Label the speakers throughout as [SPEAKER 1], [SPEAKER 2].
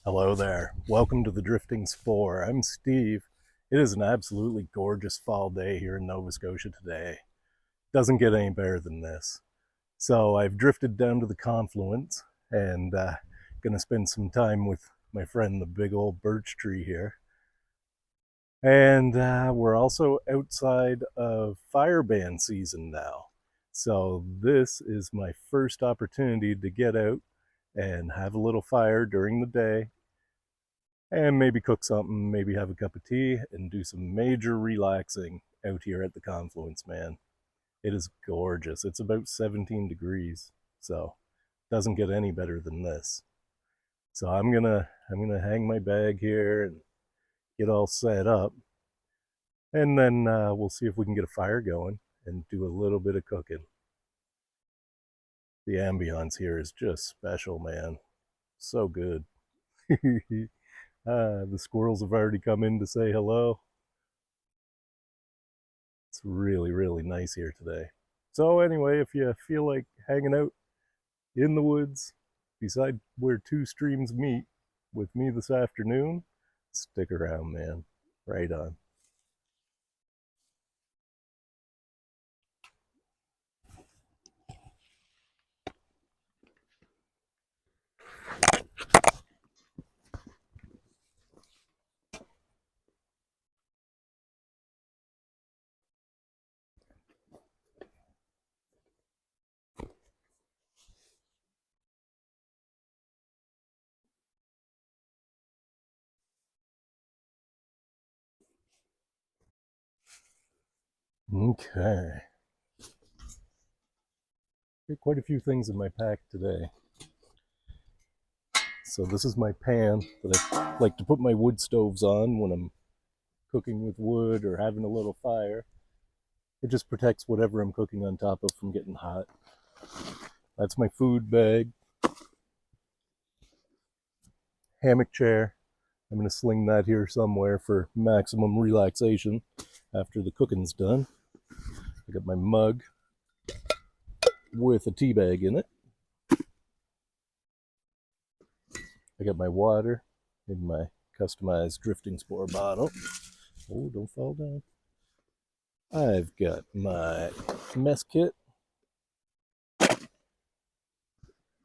[SPEAKER 1] Hello there. Welcome to the Drifting Spore. I'm Steve. It is an absolutely gorgeous fall day here in Nova Scotia today. Doesn't get any better than this. So I've drifted down to the Confluence and gonna spend some time with my friend, the big old birch tree here. And we're also outside of fire ban season now. So this is my first opportunity to get out and have a little fire during the day and maybe cook something, maybe have a cup of tea and do some major relaxing out here at the Confluence, man. It is gorgeous. It's about 17 degrees, so it doesn't get any better than this. So I'm gonna hang my bag here and get all set up, and then we'll see if we can get a fire going and do a little bit of cooking. The ambiance here is just special, man. So good. The squirrels have already come in to say hello. It's really, really nice here today. So anyway, if you feel like hanging out in the woods beside where two streams meet with me this afternoon, stick around, man. Right on. Okay. Got quite a few things in my pack today. So this is my pan that I like to put my wood stoves on when I'm cooking with wood or having a little fire. It just protects whatever I'm cooking on top of from getting hot. That's my food bag. Hammock chair. I'm going to sling that here somewhere for maximum relaxation after the cooking's done. I got my mug with a tea bag in it. I got my water in my customized Drifting Spore bottle. Oh, don't fall down. I've got my mess kit.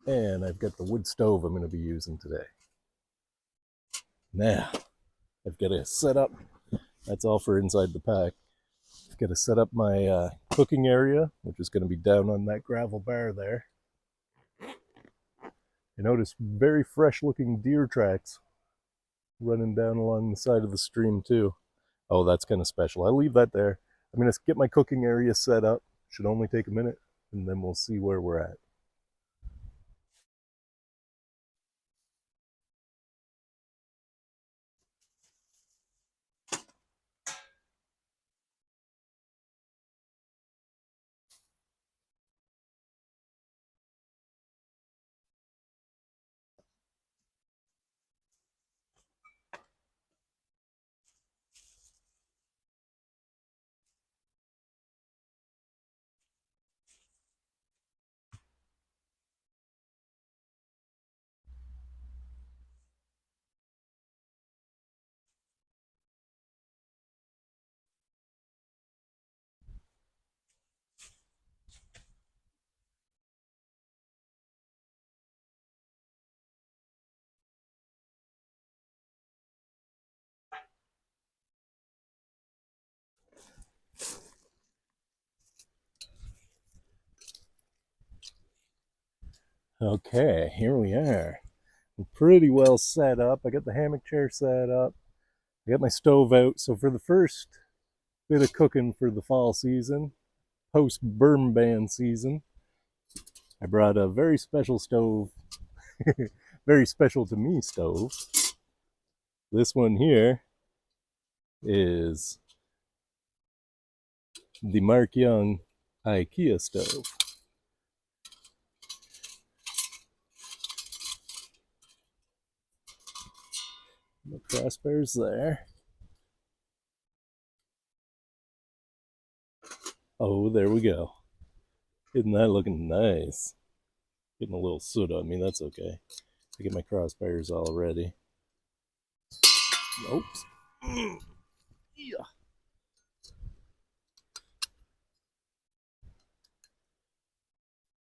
[SPEAKER 1] And I've got the wood stove I'm going to be using today. Now, I've got to set up, that's all for inside the pack. I've got to set up my cooking area, which is going to be down on that gravel bar there. I noticed very fresh looking deer tracks running down along the side of the stream too. Oh, that's kind of special. I'll leave that there. I'm going to get my cooking area set up. Should only take a minute, and then we'll see where we're at. Okay, here we are. I'm pretty well set up. I got the hammock chair set up. I got my stove out. So for the first bit of cooking for the fall season, post burn ban season, I brought a very special stove, very special to me stove. This one here is the Mark Young IKEA stove. The crossbars there. Oh, there we go. Isn't that looking nice? Getting a little soot on me, that's okay. I get my crossbars all ready. Oops. Yeah.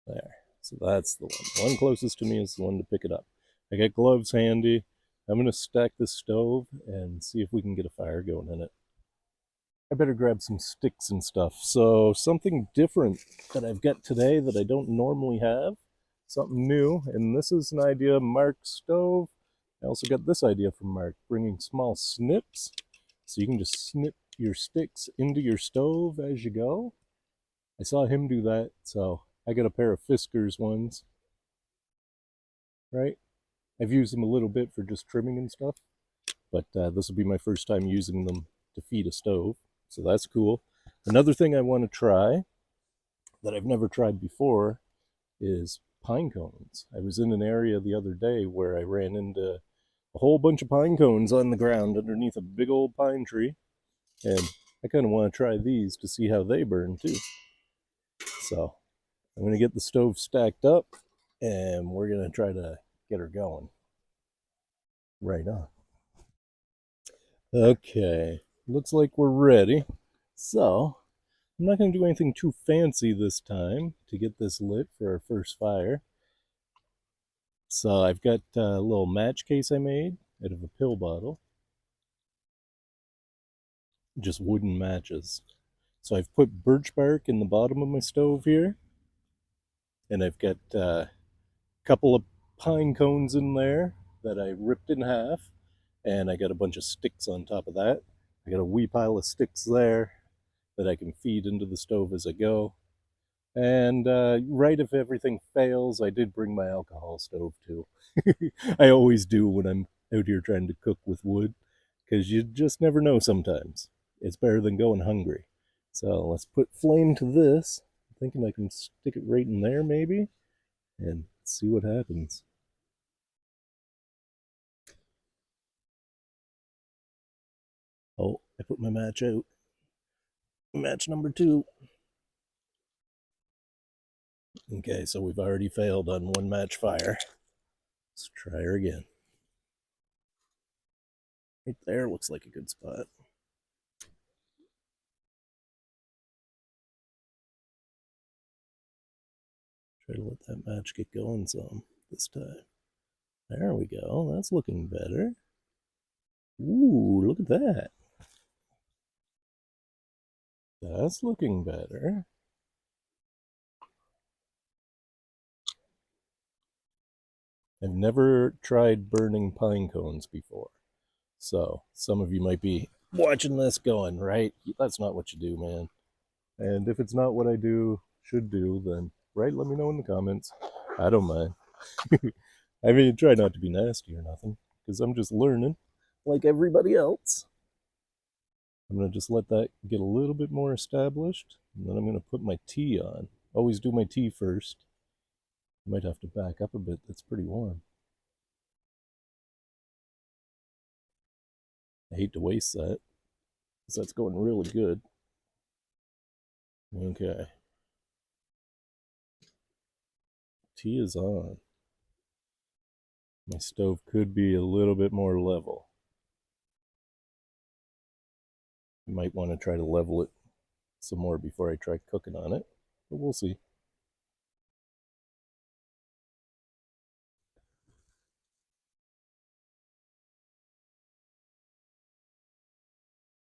[SPEAKER 1] There. So that's the one. The one closest to me is the one to pick it up. I got gloves handy. I'm going to stack this stove and see if we can get a fire going in it. I better grab some sticks and stuff. So something different that I've got today that I don't normally have. Something new. And this is an idea of Mark's stove. I also got this idea from Mark, bringing small snips. So you can just snip your sticks into your stove as you go. I saw him do that, so I got a pair of Fiskars ones, right? I've used them a little bit for just trimming and stuff, but this will be my first time using them to feed a stove, so that's cool. Another thing I want to try that I've never tried before is pine cones. I was in an area the other day where I ran into a whole bunch of pine cones on the ground underneath a big old pine tree, and I kind of want to try these to see how they burn too. So I'm going to get the stove stacked up and we're going to try to get her going. Right on. Okay, looks like we're ready. So I'm not going to do anything too fancy this time to get this lit for our first fire. So I've got a little match case I made out of a pill bottle, just wooden matches. So I've put birch bark in the bottom of my stove here, and I've got a couple of pine cones in there that I ripped in half, and I got a bunch of sticks on top of that. I got a wee pile of sticks there that I can feed into the stove as I go. And right if everything fails, I did bring my alcohol stove too. I always do when I'm out here trying to cook with wood, because you just never know sometimes. It's better than going hungry. So let's put flame to this. I'm thinking I can stick it right in there maybe, and see what happens. Oh, I put my match out. Match number 2. Okay, so we've already failed on one match fire. Let's try her again. Right there looks like a good spot. Try to let that match get going some this time. There we go. That's looking better. Ooh, look at that. That's looking better. I've never tried burning pine cones before. So some of you might be watching this going, right? That's not what you do, man. And if it's not what I should do, then, right, let me know in the comments. I don't mind. I mean, try not to be nasty or nothing, because I'm just learning like everybody else. I'm going to just let that get a little bit more established, and then I'm going to put my tea on. Always do my tea first. I might have to back up a bit. That's pretty warm. I hate to waste that, because that's going really good. Okay. Tea is on. My stove could be a little bit more level. I might want to try to level it some more before I try cooking on it, but we'll see.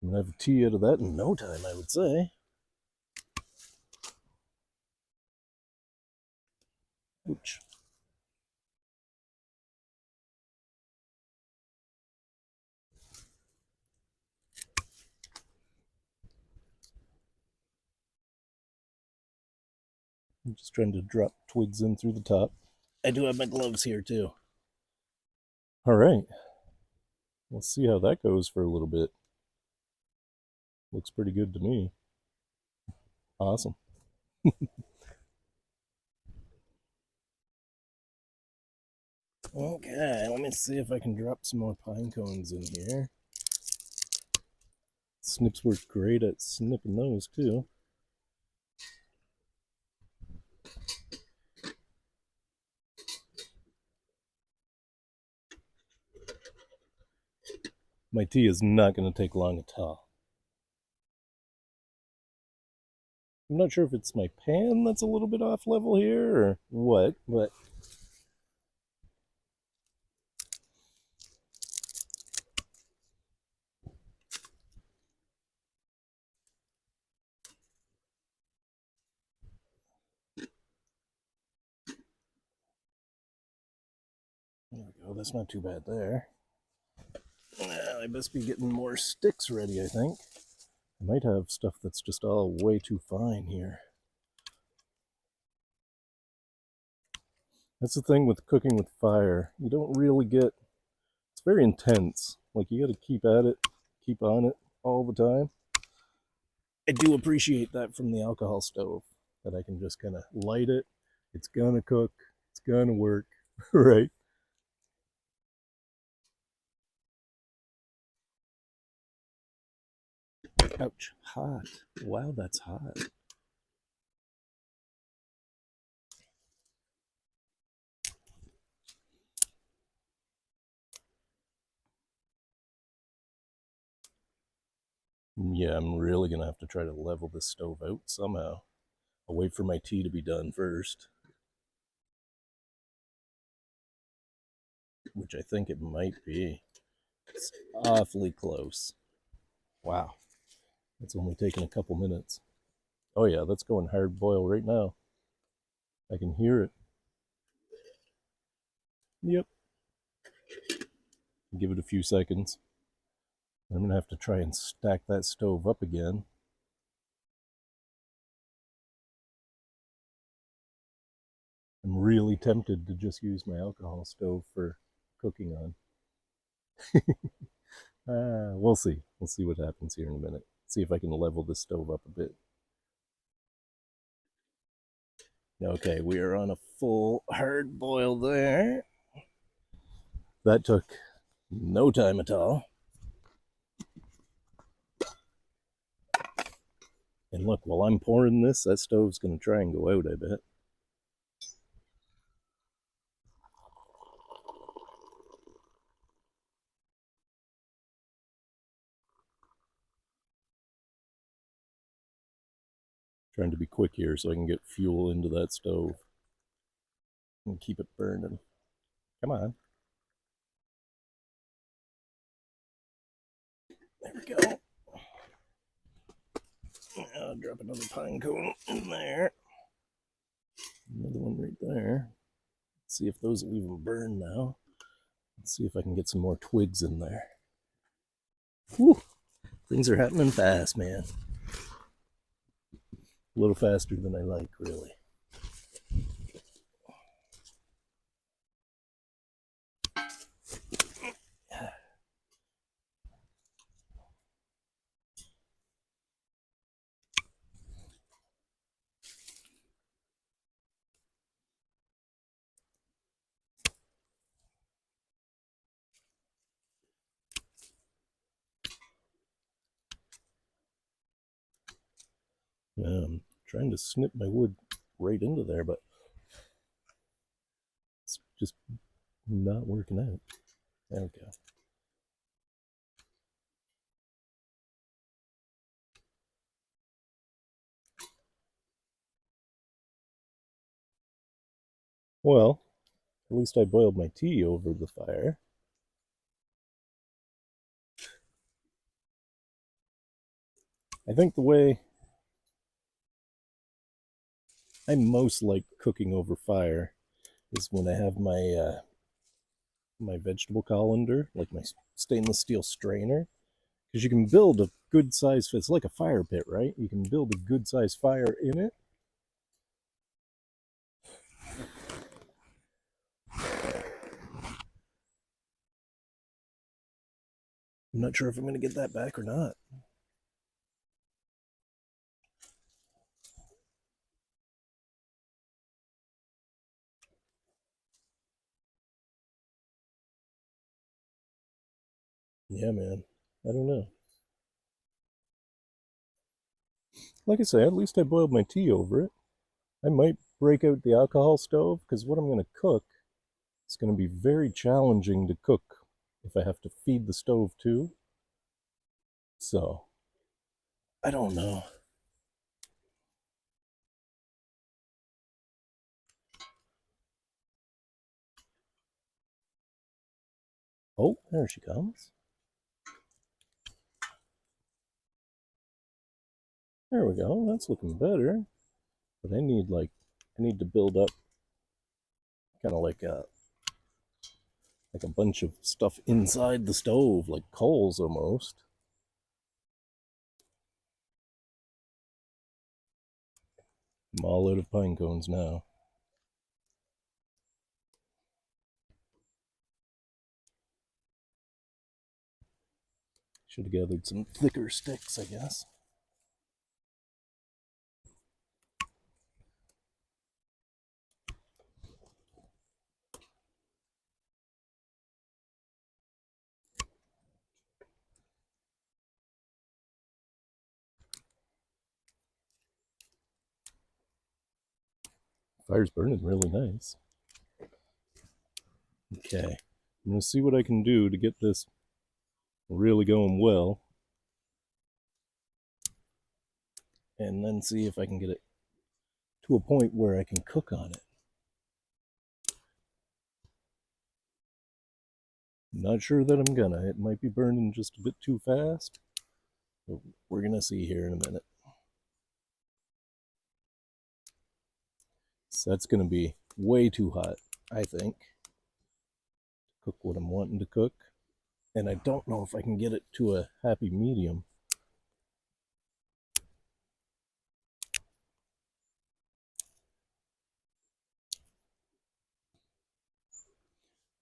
[SPEAKER 1] I'm going to have tea out of that in no time, I would say. Ouch. I'm just trying to drop twigs in through the top. I do have my gloves here too. All right. We'll see how that goes for a little bit. Looks pretty good to me. Awesome. Okay, let me see if I can drop some more pine cones in here. Snips work great at snipping those too. My tea is not going to take long at all. I'm not sure if it's my pan that's a little bit off level here or what, but there we go. That's not too bad there. I must be getting more sticks ready, I think. I might have stuff that's just all way too fine here. That's the thing with cooking with fire. You don't really get, it's very intense. Like you got to keep at it, keep on it all the time. I do appreciate that from the alcohol stove, that I can just kind of light it. It's gonna cook, it's gonna work, right? Ouch, hot. Wow, that's hot. Yeah, I'm really gonna have to try to level this stove out somehow. I'll wait for my tea to be done first, which I think it might be. It's awfully close. Wow, it's only taken a couple minutes. Oh yeah, that's going hard boil right now. I can hear it. Yep. Give it a few seconds. I'm gonna have to try and stack that stove up again. I'm really tempted to just use my alcohol stove for cooking on. We'll see. We'll see what happens here in a minute. See if I can level the stove up a bit. Okay, we are on a full hard boil there. That took no time at all. And look, while I'm pouring this, that stove's going to try and go out, I bet. Trying to be quick here so I can get fuel into that stove and keep it burning. Come on. There we go. I'll drop another pine cone in there. Another one right there. Let's see if those will even burn now. Let's see if I can get some more twigs in there. Whew. Things are happening fast, man. A little faster than I like, really. I'm trying to snip my wood right into there, but it's just not working out. There we go. Well, at least I boiled my tea over the fire. I think the way I most like cooking over fire is when I have my vegetable colander, like my stainless steel strainer, because you can build a good size. It's like a fire pit, right? You can build a good size fire in it. I'm not sure if I'm going to get that back or not. Yeah, man. I don't know. Like I say, at least I boiled my tea over it. I might break out the alcohol stove because what I'm going to cook is going to be very challenging to cook if I have to feed the stove too. So, I don't know. Oh, there she comes. There we go. That's looking better. But I need to build up kind of like a bunch of stuff inside the stove, like coals almost. I'm all out of pine cones now. Should have gathered some thicker sticks, I guess. Fire's burning really nice. Okay, I'm gonna see what I can do to get this really going well, and then see if I can get it to a point where I can cook on it. Not sure that I'm gonna. It might be burning just a bit too fast, but we're gonna see here in a minute. So that's gonna be way too hot, I think, to cook what I'm wanting to cook. And I don't know if I can get it to a happy medium.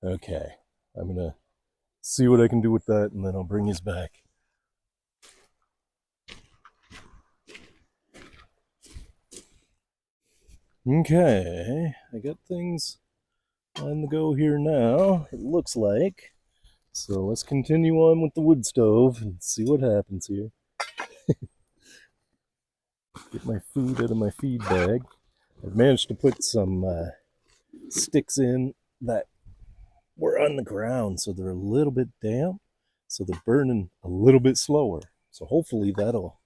[SPEAKER 1] Okay, I'm gonna see what I can do with that, and then I'll bring you back. Okay, I got things on the go here now, it looks like. So let's continue on with the wood stove and see what happens here. Get my food out of my feed bag. I've managed to put some sticks in that were on the ground, so they're a little bit damp, so they're burning a little bit slower. So hopefully that'll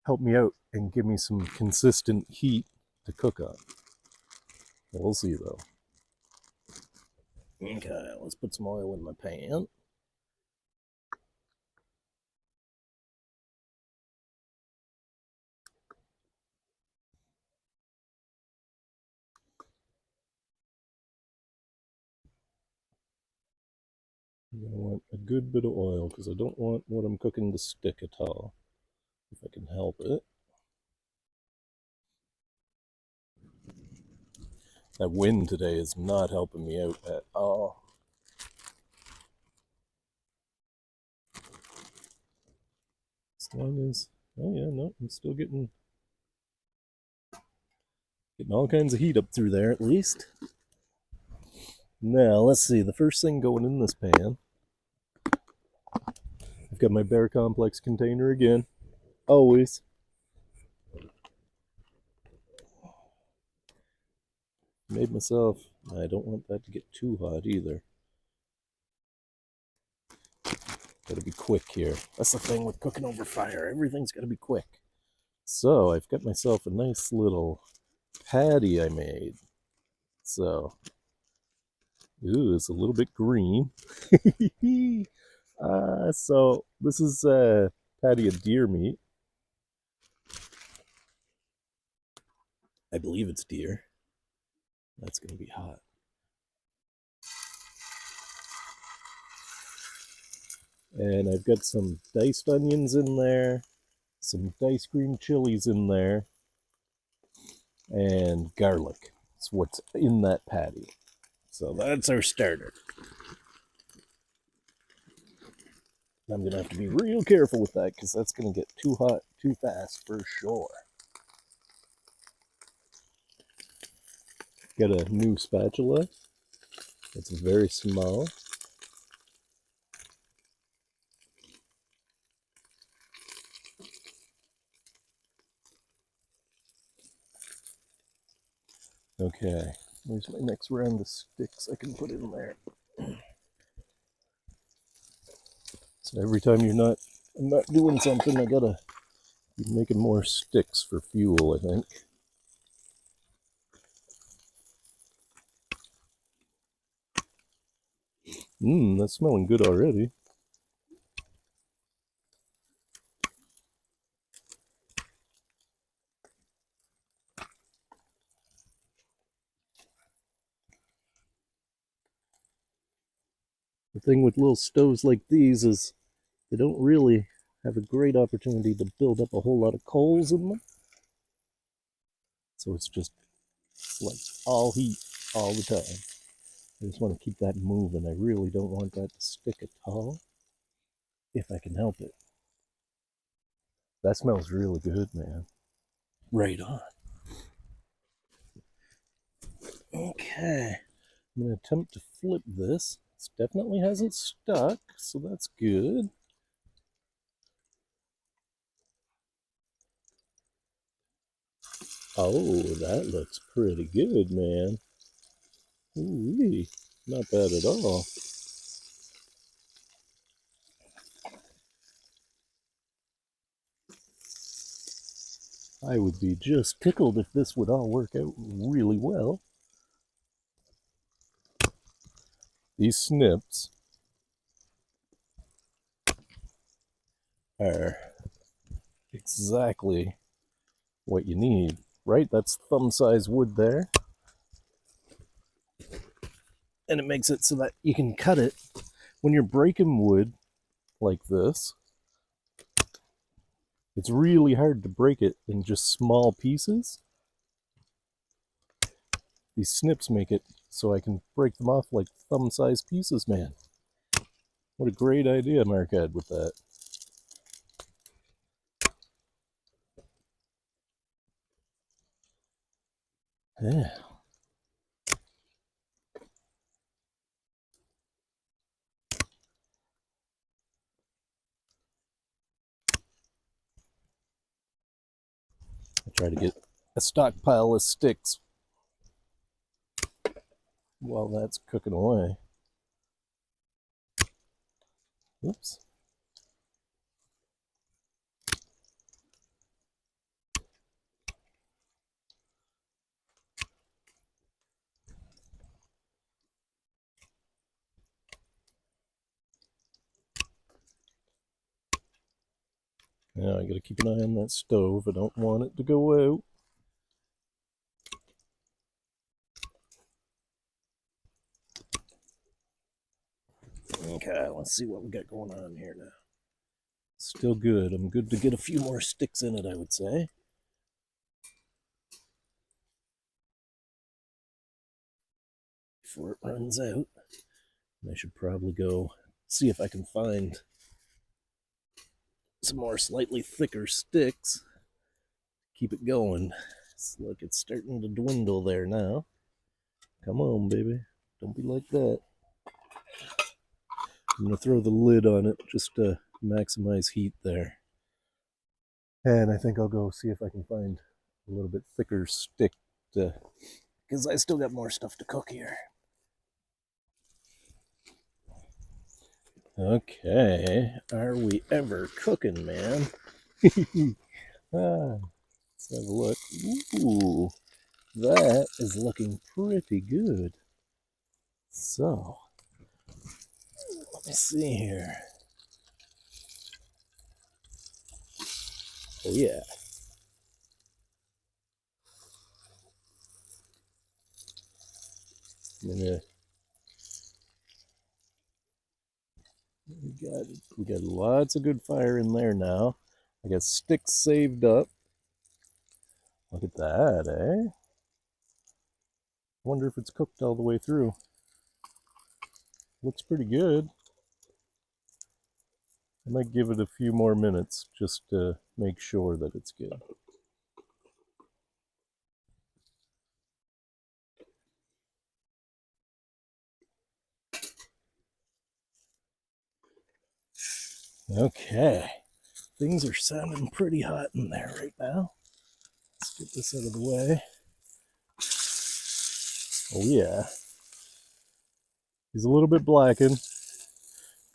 [SPEAKER 1] help me out and give me some consistent heat to cook on. We'll see though. Okay, let's put some oil in my pan. I'm going to want a good bit of oil because I don't want what I'm cooking to stick at all, if I can help it. That wind today is not helping me out at all. As long as, oh yeah, no, I'm still getting all kinds of heat up through there at least. Now, let's see, the first thing going in this pan, I've got my Bear Complex container again, always. Made myself, I don't want that to get too hot either. Gotta be quick here. That's the thing with cooking over fire, everything's gotta be quick. So, I've got myself a nice little patty I made. So, ooh, it's a little bit green. So this is a patty of deer meat. I believe it's deer. That's going to be hot. And I've got some diced onions in there, some diced green chilies in there, and garlic. That's what's in that patty. So that's our starter. I'm going to have to be real careful with that because that's going to get too hot too fast for sure. Got a new spatula. It's very small. Okay, where's my next round of sticks I can put in there? So every time I'm not doing something, I gotta be making more sticks for fuel, I think. That's smelling good already. The thing with little stoves like these is they don't really have a great opportunity to build up a whole lot of coals in them. So it's just like all heat all the time. I just want to keep that moving. I really don't want that to stick at all, if I can help it. That smells really good, man. Right on. Okay, I'm going to attempt to flip this. It definitely hasn't stuck, so that's good. Oh, that looks pretty good, man. Ooh-wee. Not bad at all. I would be just tickled if this would all work out really well. These snips are exactly what you need, right? That's thumb-size wood there. And it makes it so that you can cut it when you're breaking wood like this. It's really hard to break it in just small pieces. These snips make it so I can break them off like thumb-sized pieces, man. What a great idea Mark had with that. Yeah. I try to get a stockpile of sticks while that's cooking away. Oops. Now I gotta keep an eye on that stove. I don't want it to go out. Okay, let's see what we got going on here now. Still good. I'm good to get a few more sticks in it, I would say. Before it runs out. I should probably go see if I can find some more slightly thicker sticks. Keep it going. Look, it's starting to dwindle there now. Come on, baby. Don't be like that. I'm going to throw the lid on it just to maximize heat there. And I think I'll go see if I can find a little bit thicker stick to, because I still got more stuff to cook here. Okay, are we ever cooking, man? Let's have a look. Ooh, that is looking pretty good. So, let me see here. Oh yeah. We got lots of good fire in there now. I got sticks saved up. Look at that, eh? Wonder if it's cooked all the way through. Looks pretty good. I might give it a few more minutes just to make sure that it's good. Okay, things are sounding pretty hot in there right now. Let's get this out of the way. Oh yeah. He's a little bit blackened,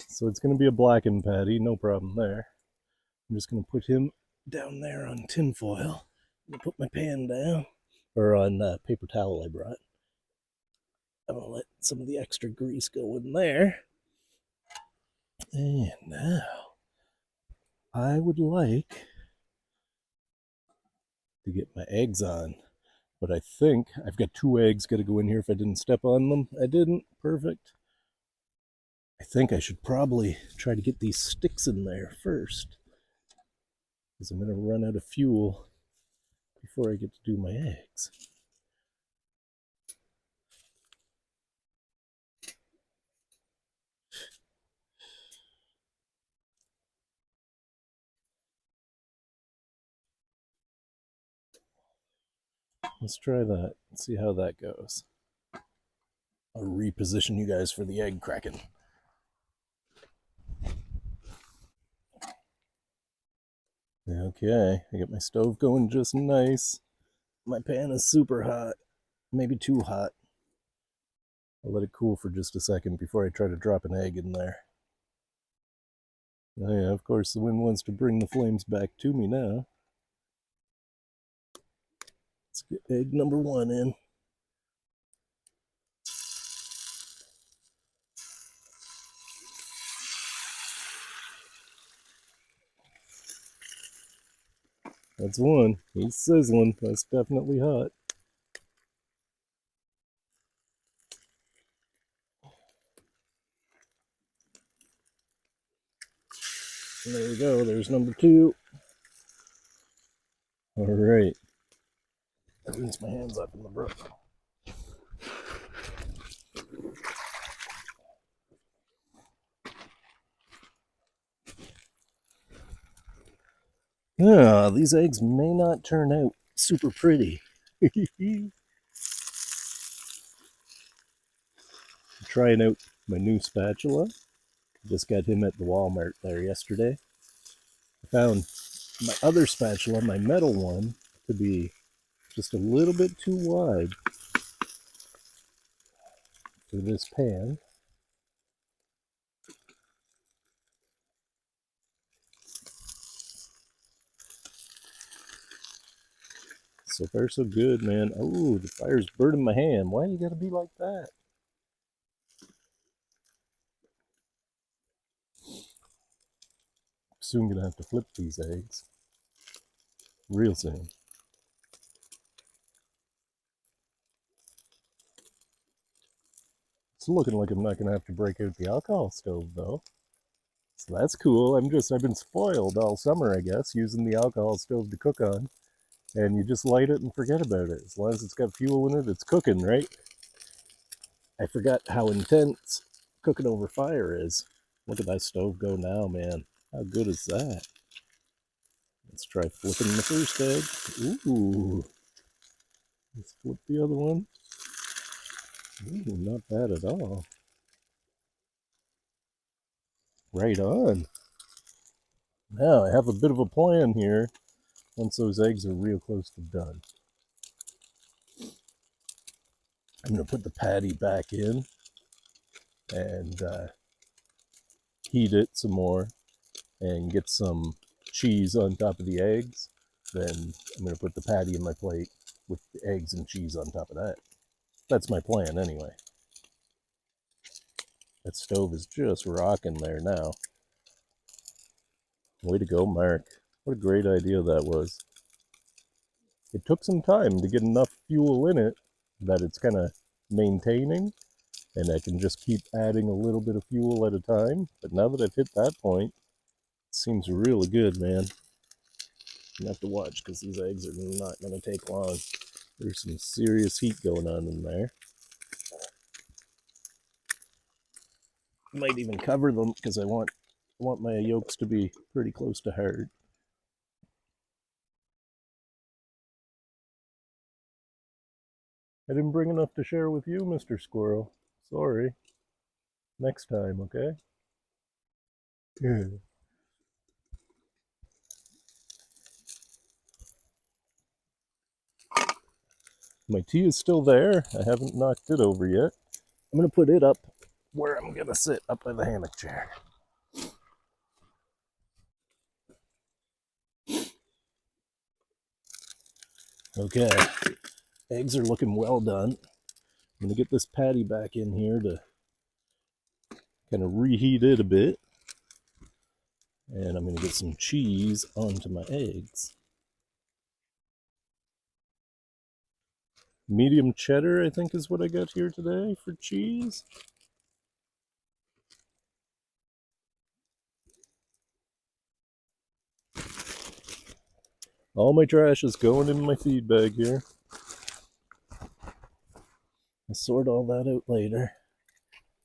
[SPEAKER 1] so it's going to be a blackened patty, no problem there. I'm just going to put him down there on tin foil. I'm going to put my pan down, or on paper towel I brought. I'm going to let some of the extra grease go in there. And now, I would like to get my eggs on. But I think I've got 2 eggs got to go in here if I didn't step on them. I didn't. Perfect. I think I should probably try to get these sticks in there first, because I'm going to run out of fuel before I get to do my eggs. Let's try that. See how that goes. I'll reposition you guys for the egg cracking. Okay, I got my stove going just nice. My pan is super hot, maybe too hot. I'll let it cool for just a second before I try to drop an egg in there. Oh yeah, of course the wind wants to bring the flames back to me now. Let's get egg number 1 in. That's 1. He's sizzling. That's definitely hot. And there we go. There's number 2. All right. I rinse my hands up in the brook. Yeah, these eggs may not turn out super pretty. Trying out my new spatula. Just got him at the Walmart there yesterday. I found my other spatula, my metal one, to be just a little bit too wide for this pan. So far so good, man. Oh, the fire's burning my hand. Why you gotta be like that? Soon gonna have to flip these eggs. Real soon. It's looking like I'm not going to have to break out the alcohol stove, though. So that's cool. I've been spoiled all summer, I guess, using the alcohol stove to cook on. And you just light it and forget about it. As long as it's got fuel in it, it's cooking, right? I forgot how intense cooking over fire is. Look at that stove go now, man. How good is that? Let's try flipping the first egg. Ooh. Let's flip the other one. Ooh, not bad at all. Right on. Now I have a bit of a plan here once those eggs are real close to done. I'm going to put the patty back in and heat it some more and get some cheese on top of the eggs. Then I'm going to put the patty in my plate with the eggs and cheese on top of that. That's my plan anyway. That stove is just rocking there now. Way to go, Mark. What a great idea that was. It took some time to get enough fuel in it that it's kind of maintaining, and I can just keep adding a little bit of fuel at a time. But now that I've hit that point, it seems really good, man. You have to watch because these eggs are not going to take long. There's some serious heat going on in there. Might even cover them because I want my yolks to be pretty close to hard. I didn't bring enough to share with you, Mr. Squirrel. Sorry. Next time, okay? My tea is still there. I haven't knocked it over yet. I'm going to put it up where I'm going to sit, up by the hammock chair. Okay, eggs are looking well done. I'm going to get this patty back in here to kind of reheat it a bit. And I'm going to get some cheese onto my eggs. Medium cheddar, I think, is what I got here today for cheese. All my trash is going in my feed bag here. I'll sort all that out later.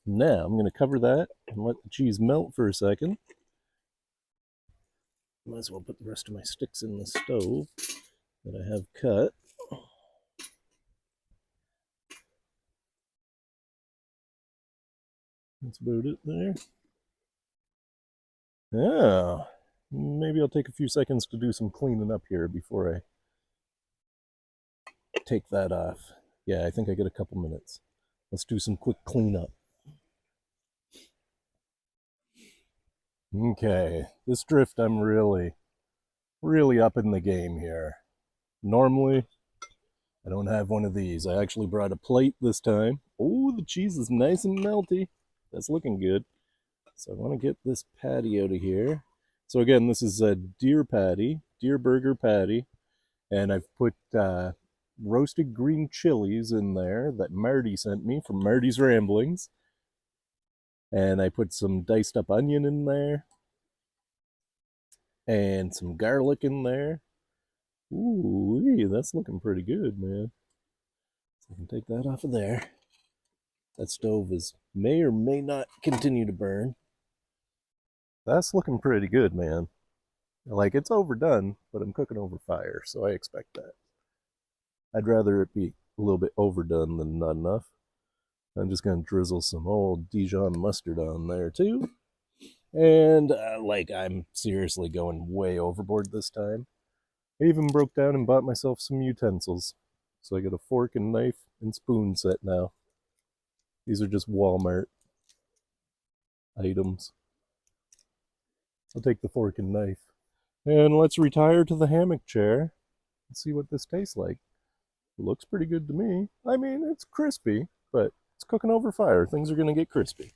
[SPEAKER 1] Now I'm going to cover that and let the cheese melt for a second. Might as well put the rest of my sticks in the stove that I have cut. That's about it there. Yeah, maybe I'll take a few seconds to do some cleaning up here before I take that off. Yeah, I think I get a couple minutes. Let's do some quick cleanup. Okay, this drift I'm really up in the game here. Normally, I don't have one of these. I actually brought a plate this time. Oh, the cheese is nice and melty. That's looking good. So I want to get this patty out of here. So again, this is a deer patty, deer burger patty. And I've put roasted green chilies in there that Marty sent me from Marty's Ramblings. And I put some diced up onion in there. And some garlic in there. Ooh, that's looking pretty good, man. So I can take that off of there. That stove may or may not continue to burn. That's looking pretty good, man. Like, it's overdone, but I'm cooking over fire, so I expect that. I'd rather it be a little bit overdone than not enough. I'm just going to drizzle some old Dijon mustard on there, too. And, I'm seriously going way overboard this time. I even broke down and bought myself some utensils. So I got a fork and knife and spoon set now. These are just Walmart items. I'll take the fork and knife. And let's retire to the hammock chair and see what this tastes like. It looks pretty good to me. I mean, it's crispy, but it's cooking over fire. Things are going to get crispy.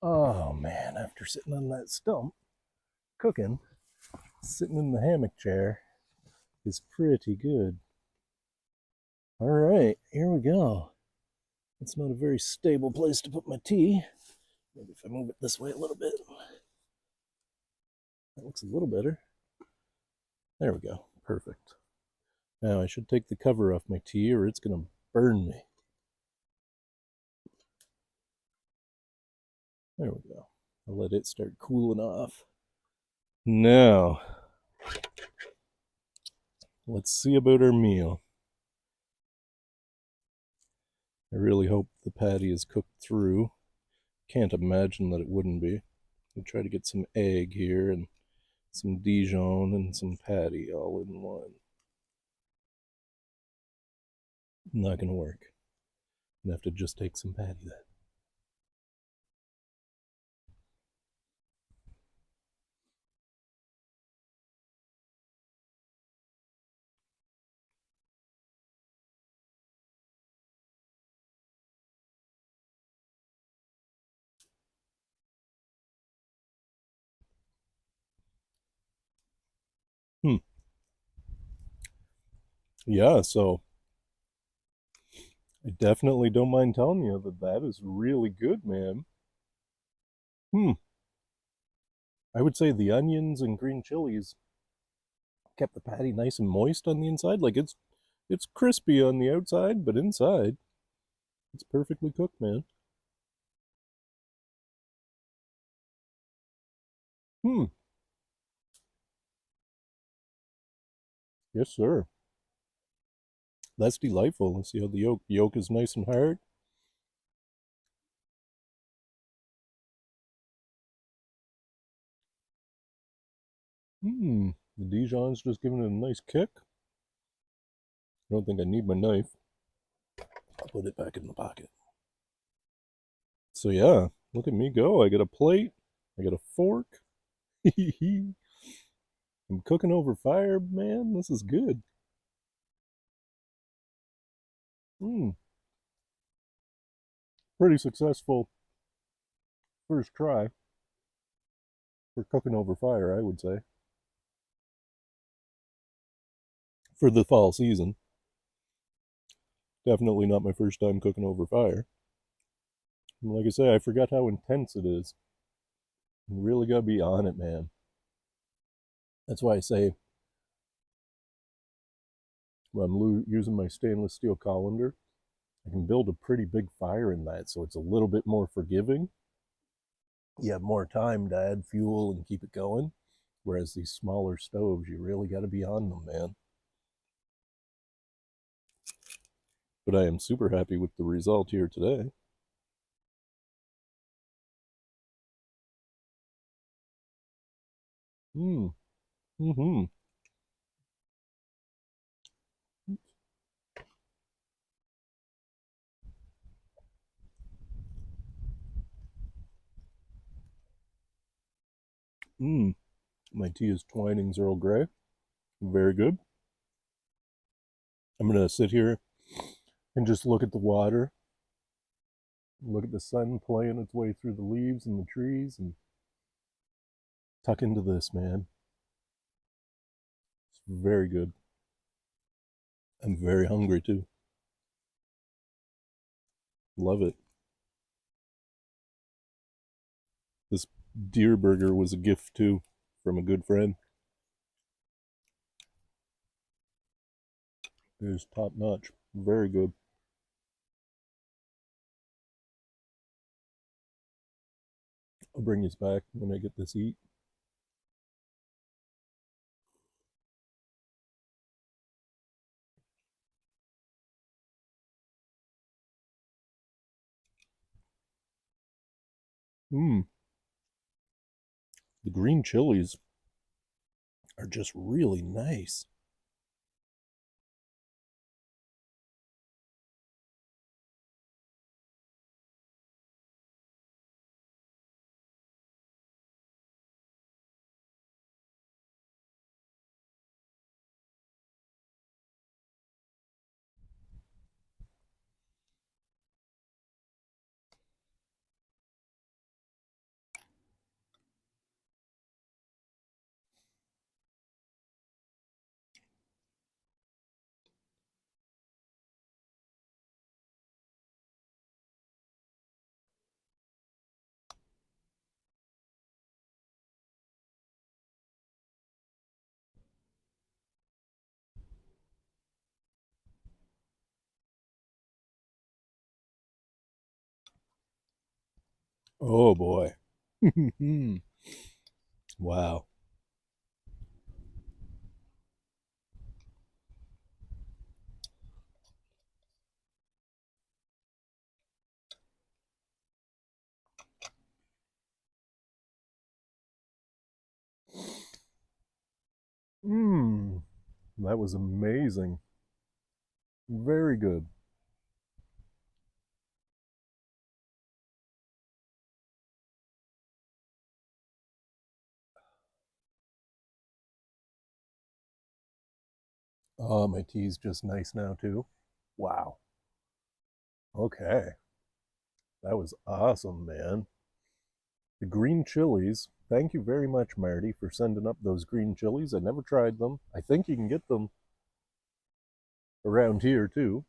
[SPEAKER 1] Oh man, after sitting on that stump, cooking, sitting in the hammock chair, is pretty good. All right, here we go. It's not a very stable place to put my tea. Maybe if I move it this way a little bit. That looks a little better. There we go. Perfect. Now I should take the cover off my tea or it's going to burn me. There we go. I'll let it start cooling off. Now, let's see about our meal. I really hope the patty is cooked through. Can't imagine that it wouldn't be. I'll try to get some egg here and some Dijon and some patty all in one. Not gonna work. I'm gonna have to just take some patty then. Yeah, so I definitely don't mind telling you that that is really good, man. I would say the onions and green chilies kept the patty nice and moist on the inside. Like it's crispy on the outside, but inside it's perfectly cooked, man. Hmm. Yes, sir. That's delightful. Let's see how the yolk is nice and hard. Hmm. The Dijon's just giving it a nice kick. I don't think I need my knife. I'll put it back in the pocket. So yeah, look at me go. I got a plate. I got a fork. I'm cooking over fire, man. This is good. Hmm. Pretty successful first try for cooking over fire, I would say. For the fall season. Definitely not my first time cooking over fire. And like I say, I forgot how intense it is. You really gotta be on it, man. That's why I say when I'm using my stainless steel colander, I can build a pretty big fire in that, so it's a little bit more forgiving. You have more time to add fuel and keep it going. Whereas these smaller stoves, you really got to be on them, man. But I am super happy with the result here today. Mm. Mm-hmm. Mm. My tea is Twinings Earl Grey. Very good. I'm gonna sit here and just look at the water, look at the sun playing its way through the leaves and the trees, and tuck into this, man. It's very good. I'm very hungry too. Love it. This deer burger was a gift too from a good friend. It is top notch. Very good. I'll bring this back when I get this eat. Mmm. The green chilies are just really nice. Oh boy. Wow. Mmm. That was amazing. Very good. Oh, my tea's just nice now too. Wow. Okay. That was awesome, man. The green chilies. Thank you very much, Marty, for sending up those green chilies. I never tried them. I think you can get them around here too.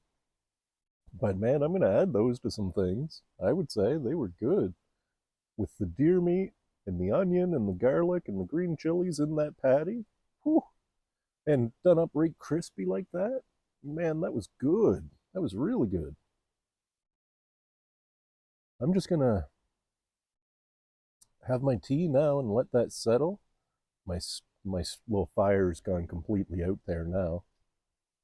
[SPEAKER 1] But man, I'm going to add those to some things. I would say they were good. With the deer meat and the onion and the garlic and the green chilies in that patty. Whew, and done up right crispy like that. Man, that was good. That was really good. I'm just going to have my tea now and let that settle. My my little fire's gone completely out there now.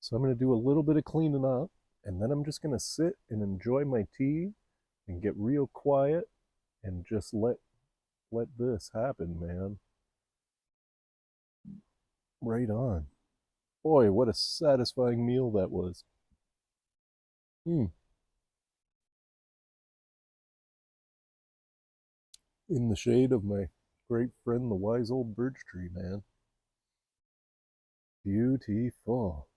[SPEAKER 1] So I'm going to do a little bit of cleaning up and then I'm just going to sit and enjoy my tea and get real quiet and just let this happen, man. Right on. Boy, what a satisfying meal that was. Mm. In the shade of my great friend, the wise old birch tree, man. Beautiful.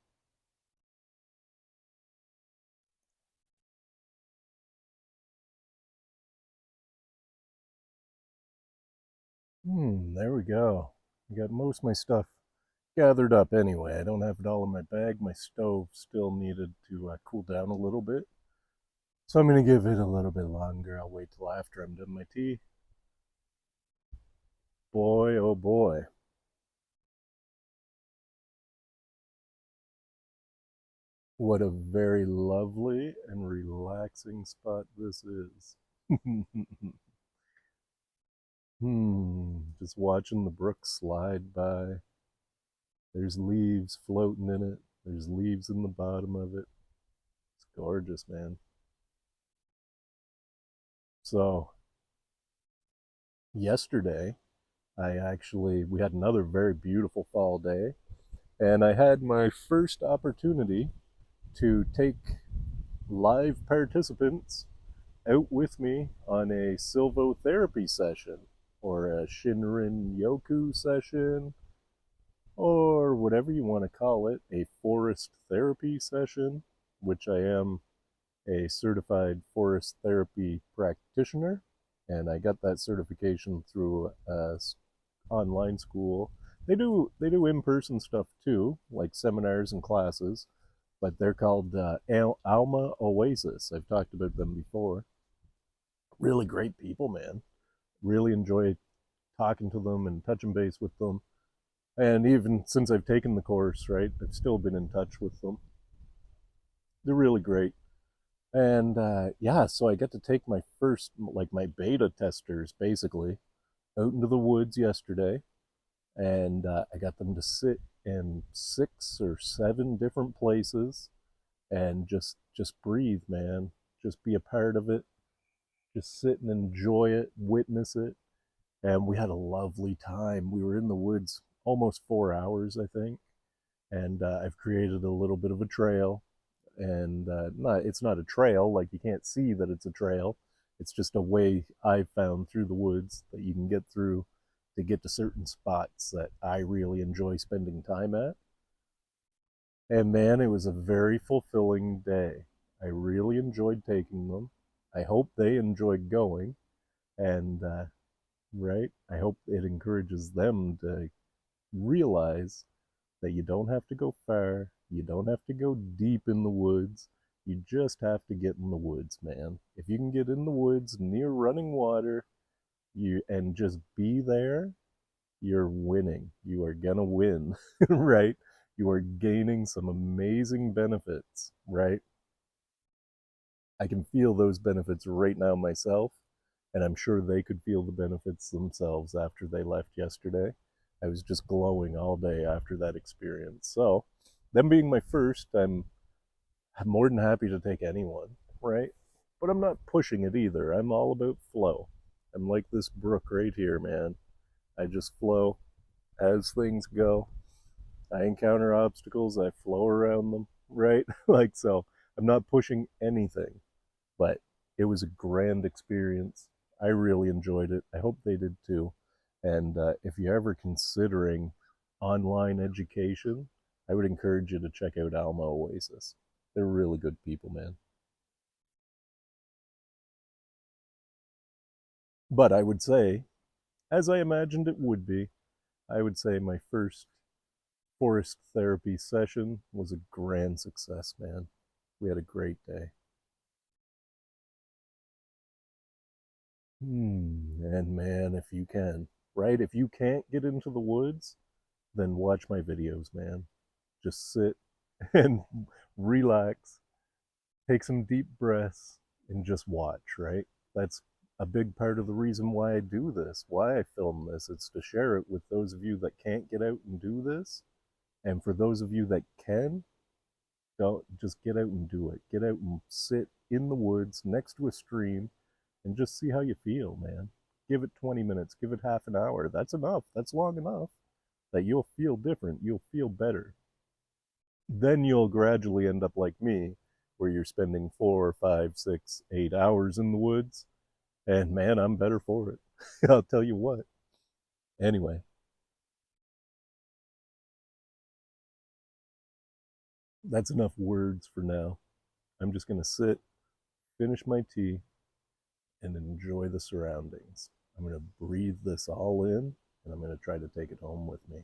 [SPEAKER 1] There we go. I got most of my stuff gathered up anyway. I don't have it all in my bag. My stove still needed to cool down a little bit. So I'm going to give it a little bit longer. I'll wait till after I'm done my tea. Boy, oh boy. What a very lovely and relaxing spot this is. Just watching the brook slide by. There's leaves floating in it. There's leaves in the bottom of it. It's gorgeous, man. So, yesterday, we had another very beautiful fall day, and I had my first opportunity to take live participants out with me on a silvotherapy session or a Shinrin Yoku session or whatever you want to call it, a forest therapy session, which I am a certified forest therapy practitioner, and I got that certification through a online school. They do in-person stuff too, like seminars and classes, but they're called Alma Oasis. I've talked about them before. Really great people, man. Really enjoy talking to them and touching base with them. And even since I've taken the course, right, I've still been in touch with them. They're really great. And yeah, so I got to take my first, like my beta testers basically, out into the woods yesterday. And I got them to sit in 6 or 7 different places and just breathe, man. Just be a part of it. Just sit and enjoy it, witness it. And we had a lovely time. We were in the woods almost 4 hours, I think. And I've created a little bit of a trail. And it's not a trail, like you can't see that it's a trail. It's just a way I've found through the woods that you can get through to get to certain spots that I really enjoy spending time at. And man, it was a very fulfilling day. I really enjoyed taking them. I hope they enjoyed going. And, right, I hope it encourages them to realize that you don't have to go far, you don't have to go deep in the woods. You just have to get in the woods, man. If you can get in the woods near running water, you and just be there, you're winning. You are gonna win, right? You are gaining some amazing benefits, right? I can feel those benefits right now myself, and I'm sure they could feel the benefits themselves after they left yesterday. I was just glowing all day after that experience. So, them being my first, I'm more than happy to take anyone, right? But I'm not pushing it either. I'm all about flow. I'm like this brook right here, man. I just flow as things go. I encounter obstacles, I flow around them, right? Like, so I'm not pushing anything, but it was a grand experience. I really enjoyed it. I hope they did too. And if you're ever considering online education, I would encourage you to check out Alma Oasis. They're really good people, man. But I would say, as I imagined it would be, I would say my first forest therapy session was a grand success, man. We had a great day. And man, if you can, right? If you can't get into the woods, then watch my videos, man. Just sit and relax, take some deep breaths, and just watch, right? That's a big part of the reason why I do this, why I film this. It's to share it with those of you that can't get out and do this. And for those of you that can, don't just get out and do it. Get out and sit in the woods next to a stream and just see how you feel, man. Give it 20 minutes, give it half an hour. That's enough. That's long enough that you'll feel different. You'll feel better. Then you'll gradually end up like me, where you're spending 4, 5, 6, 8 hours in the woods. And man, I'm better for it. I'll tell you what. Anyway, that's enough words for now. I'm just going to sit, finish my tea, and enjoy the surroundings. I'm going to breathe this all in, and I'm going to try to take it home with me.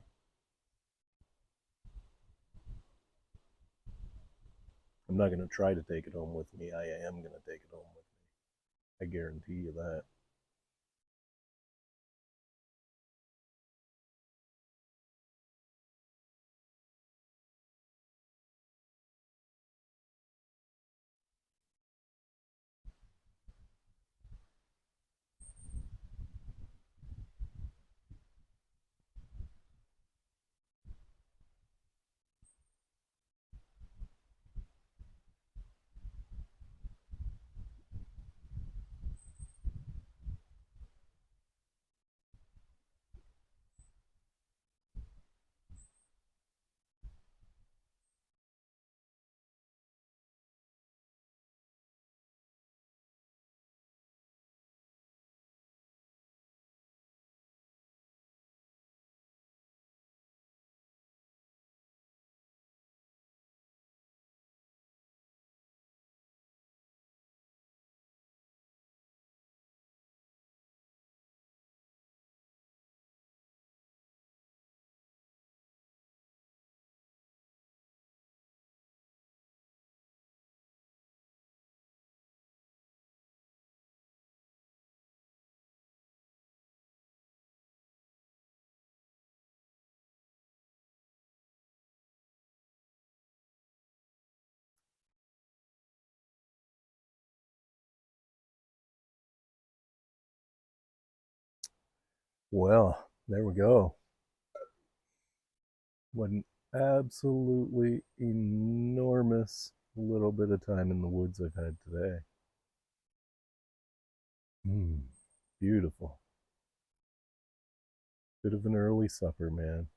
[SPEAKER 1] I'm not going to try to take it home with me. I am going to take it home with me. I guarantee you that. Well, there we go. What an absolutely enormous little bit of time in the woods I've had today. Beautiful. Bit of an early supper, man.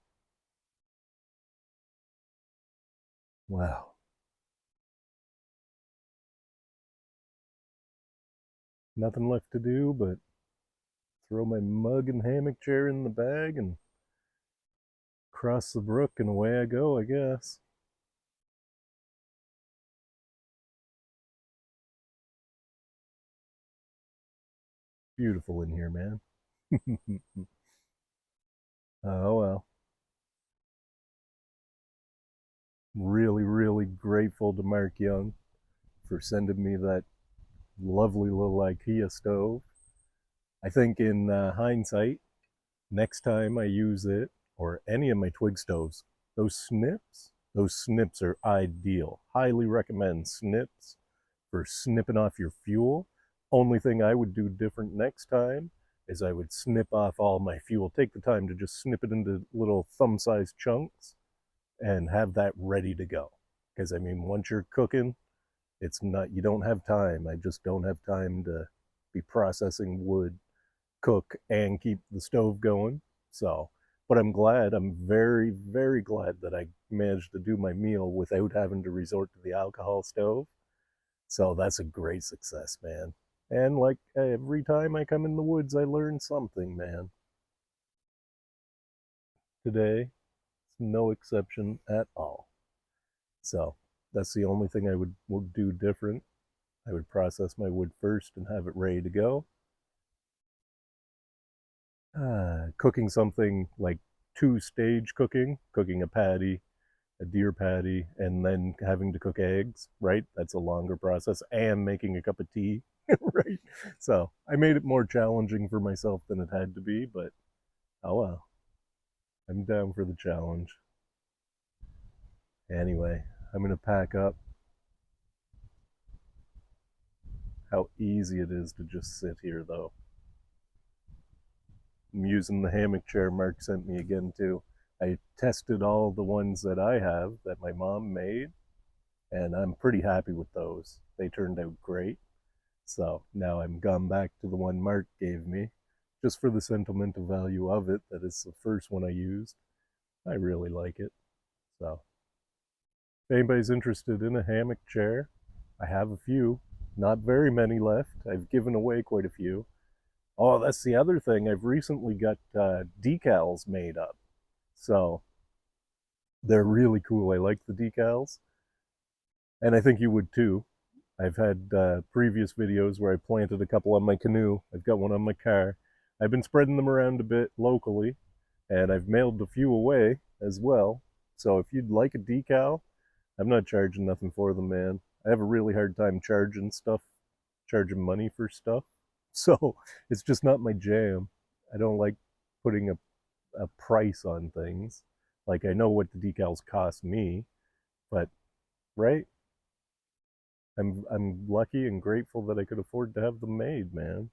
[SPEAKER 1] Wow. Nothing left to do but throw my mug and hammock chair in the bag and cross the brook and away I go, I guess. Beautiful in here, man. Oh well. Really, really grateful to Mark Young for sending me that lovely little IKEA stove. I think in hindsight, next time I use it or any of my twig stoves, those snips are ideal. Highly recommend snips for snipping off your fuel. Only thing I would do different next time is I would snip off all my fuel. Take the time to just snip it into little thumb-sized chunks and have that ready to go. Because I mean, once you're cooking, it's not, you don't have time. I just don't have time to be processing wood, cook, and keep the stove going. So, but I'm very, very glad that I managed to do my meal without having to resort to the alcohol stove. So that's a great success, man. And like every time I come in the woods, I learn something, man. Today, it's no exception at all. So that's the only thing I would do different. I would process my wood first and have it ready to go. Cooking something like two-stage cooking, cooking a patty, a deer patty, and then having to cook eggs, right? That's a longer process, and making a cup of tea, right? So I made it more challenging for myself than it had to be, but oh well, I'm down for the challenge. Anyway, I'm gonna pack up. How easy it is to just sit here, though. I'm using the hammock chair Mark sent me again, too. I tested all the ones that I have that my mom made, and I'm pretty happy with those. They turned out great. So now I'm gone back to the one Mark gave me, just for the sentimental value of it, that it's the first one I used. I really like it. So if anybody's interested in a hammock chair, I have a few. Not very many left. I've given away quite a few. Oh, that's the other thing. I've recently got decals made up. So they're really cool. I like the decals. And I think you would too. I've had previous videos where I planted a couple on my canoe. I've got one on my car. I've been spreading them around a bit locally, and I've mailed a few away as well. So if you'd like a decal, I'm not charging nothing for them, man. I have a really hard time charging money for stuff. So it's just not my jam. I don't like putting a price on things. Like I know what the decals cost me, but right? I'm lucky and grateful that I could afford to have them made, man.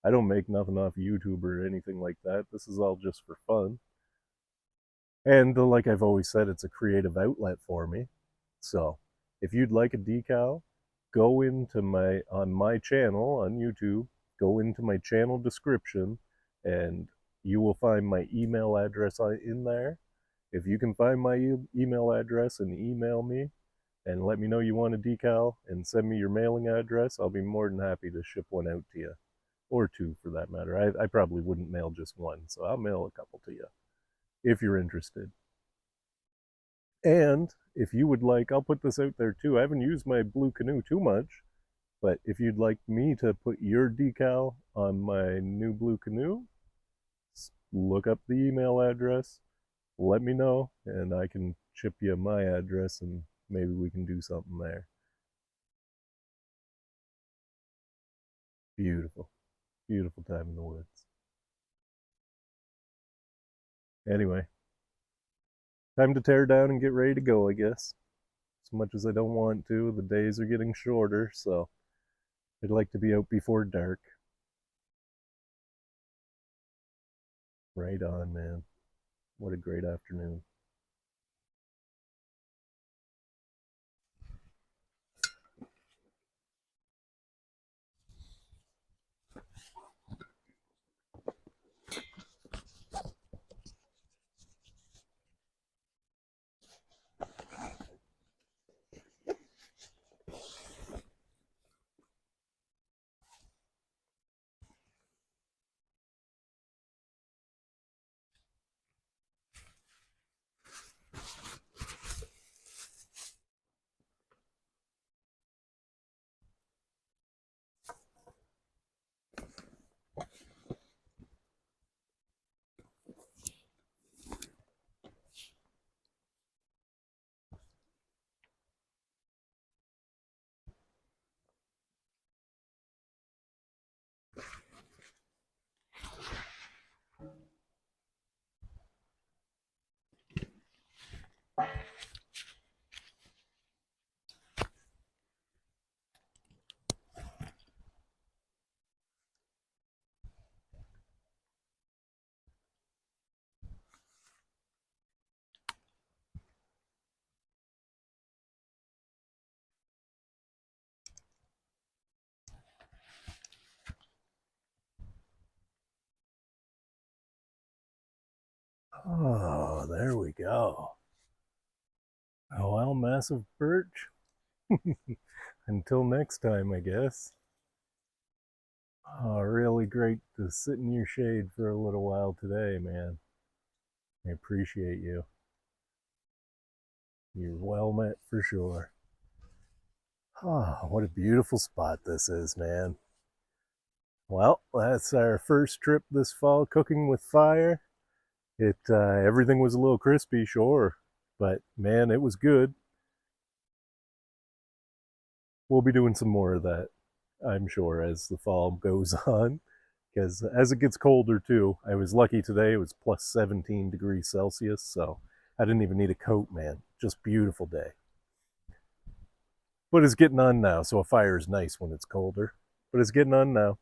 [SPEAKER 1] I don't make nothing off YouTube or anything like that. This is all just for fun. And like I've always said, it's a creative outlet for me. So if you'd like a decal, go into my channel on YouTube, go into my channel description, and you will find my email address in there. If you can find my email address and email me and let me know you want a decal and send me your mailing address, I'll be more than happy to ship one out to you, or two for that matter. I probably wouldn't mail just one, so I'll mail a couple to you if you're interested. And if you would like, I'll put this out there too. I haven't used my blue canoe too much, but if you'd like me to put your decal on my new blue canoe, look up the email address, let me know, and I can ship you my address and maybe we can do something there. Beautiful, beautiful time in the woods. Anyway, time to tear down and get ready to go, I guess. As much as I don't want to, the days are getting shorter, so I'd like to be out before dark. Right on, man. What a great afternoon. Oh, there we go. Oh, well, massive birch. Until next time, I guess. Oh, really great to sit in your shade for a little while today, man. I appreciate you. You're well met for sure. Oh, what a beautiful spot this is, man. Well, that's our first trip this fall cooking with fire. Everything was a little crispy, sure, but man, it was good. We'll be doing some more of that, I'm sure, as the fall goes on. Because as it gets colder too, I was lucky today. It was plus 17 degrees Celsius, so I didn't even need a coat, man. Just beautiful day. But it's getting on now, so a fire is nice when it's colder. But it's getting on now.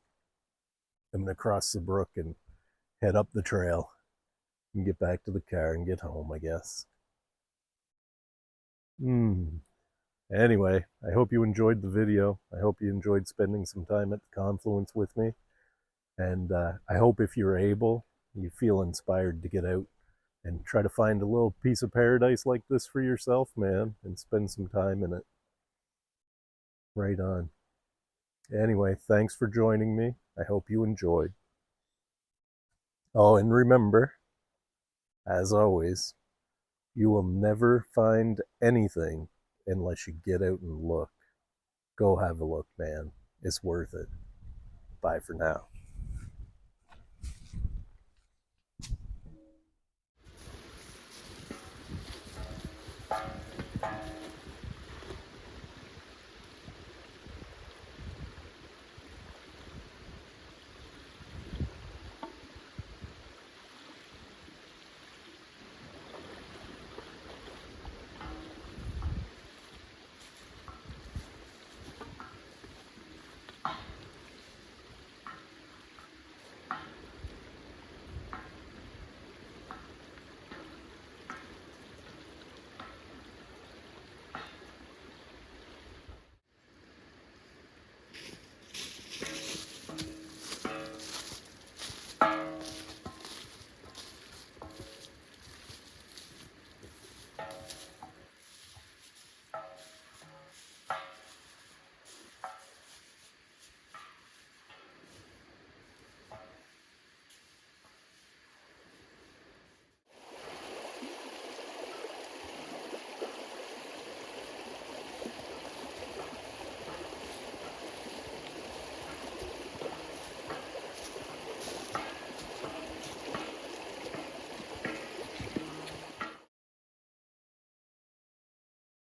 [SPEAKER 1] I'm gonna cross the brook and head up the trail and get back to the car and get home, I guess. Anyway, I hope you enjoyed the video. I hope you enjoyed spending some time at the Confluence with me. And I hope if you're able, you feel inspired to get out and try to find a little piece of paradise like this for yourself, man, and spend some time in it. Right on. Anyway, thanks for joining me. I hope you enjoyed. Oh, and remember, as always, you will never find anything unless you get out and look. Go have a look, man. It's worth it. Bye for now.